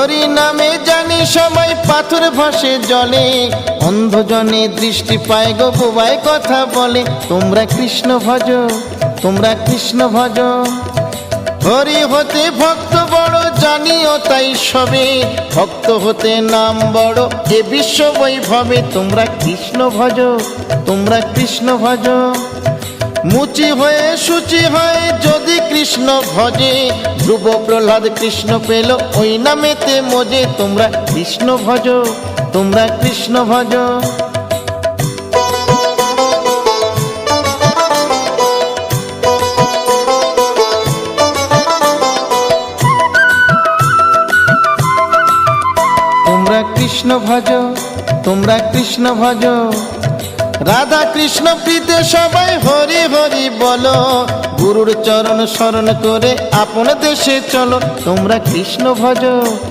হরি নামে জানি সবাই পাথর ভাসে জলে, অন্ধজনে দৃষ্টি পায় গো বোবায় কথা বলে। তোমরা কৃষ্ণ ভজ, তোমরা কৃষ্ণ ভজ। হরি হতে ভক্ত বড় জানিও তাই সবে, ভক্ত হতে নাম বড় এ বিশ্ব বৈভবে। তোমরা কৃষ্ণ ভজ, তোমরা কৃষ্ণ ভজ। মুচি হয়ে সূচি হয় যদি কৃষ্ণ ভজে, ধ্রুব প্রহ্লাদ কৃষ্ণ পেল ওই নামেতে মজে। তোমরা কৃষ্ণ ভজ, তোমরা কৃষ্ণ ভজ। তোমরা কৃষ্ণ ভজ, তোমরা কৃষ্ণ ভজ। রাধা কৃষ্ণ প্রীতে সবাই হরি হরি বলো, গুরুর চরণ শরণ করে আপন দেশে চলো। তোমরা কৃষ্ণ ভজ,